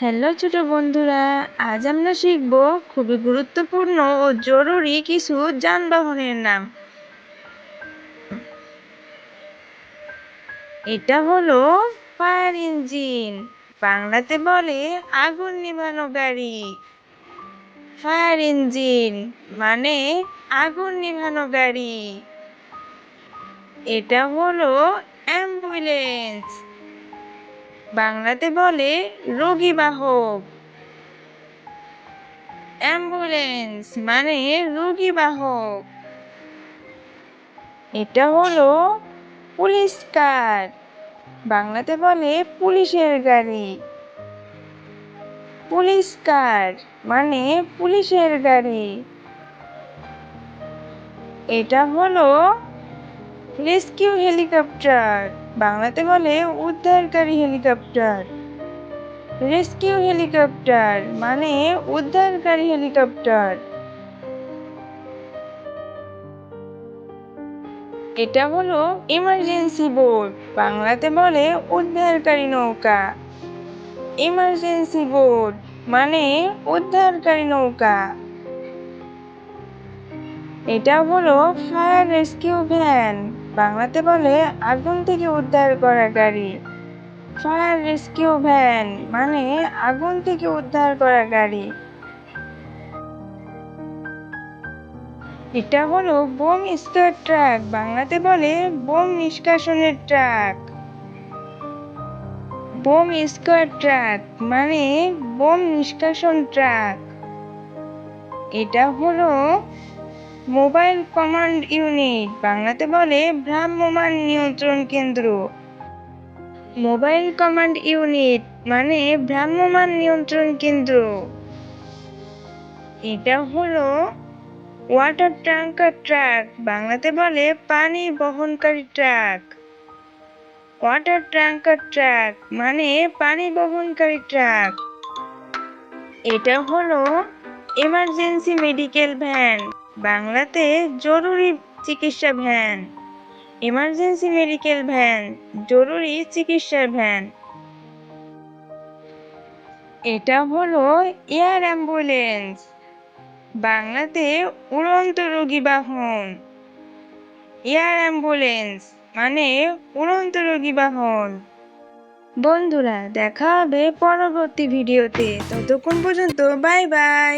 Hello ছোট বন্ধুরা, আজ আমরা শিখব খুবই গুরুত্বপূর্ণ ও জরুরি কিছু যানবাহনের নাম। এটা হলো ফায়ার ইঞ্জিন, বাংলাতে বলে আগুন নেভানো গাড়ি। ফায়ার ইঞ্জিন মানে আগুন নেভানো গাড়ি। এটা হলো অ্যাম্বুলেন্স, বাংলাতে বলে রোগী বাহক। অ্যাম্বুলেন্স মানে রোগী বাহক। এটা হলো পুলিশ কার, বাংলাতে বলে পুলিশের গাড়ি। পুলিশ কার মানে পুলিশের গাড়ি। এটা হলো রেস্কিউ হেলিকপ্টার, বাংলাতে বলে উদ্ধারকারী হেলিকপ্টার। রেস্কিউ হেলিকপ্টার মানে উদ্ধারকারী হেলিকপ্টার। এটা হলো ইমার্জেন্সি বোট, বাংলাতে বলে উদ্ধারকারী নৌকা। ইমার্জেন্সি বোট মানে উদ্ধারকারী নৌকা। এটা হলো ফায়ার রেস্কিউ ভ্যান, বাংলাতে বলে আগুন থেকে উদ্ধার করা গাড়ি। ফায়ার রেস্কিউ ভ্যান মানে আগুন থেকে উদ্ধার করা গাড়ি। এটা হলো বোম স্কোয়াড ট্রাক, বাংলাতে বলে বোম নিষ্কাশনের ট্রাক। বোম স্কোয়াড ট্রাক মানে বোম নিষ্কাশন ট্রাক। এটা হলো মোবাইল কমান্ড ইউনিট, বাংলাতে বলে ভ্রাম্যমাণ নিয়ন্ত্রণ কেন্দ্র। মোবাইল কমান্ড ইউনিট মানে ভ্রাম্যমাণ নিয়ন্ত্রণ কেন্দ্র। এটা হলো ওয়াটার ট্যাঙ্কার ট্রাক, বাংলাতে বলে পানি বহনকারী ট্রাক। ওয়াটার ট্যাঙ্কার ট্রাক মানে পানি বহনকারী ট্রাক। এটা হলো এমার্জেন্সি মেডিকেল ভ্যান, বাংলাতে জরুরি চিকিৎসা ভ্যান। এমার্জেন্সি মেডিকেল ভ্যান জরুরি চিকিৎসার ভ্যান। এটা হলো এয়ার অ্যাম্বুলেন্স, বাংলাতে উড়ন্ত রোগী বাহন। এয়ার অ্যাম্বুলেন্স মানে উড়ন্ত রোগী বাহন। বন্ধুরা, দেখা হবে পরবর্তী ভিডিওতে। ততক্ষণ পর্যন্ত বাই বাই।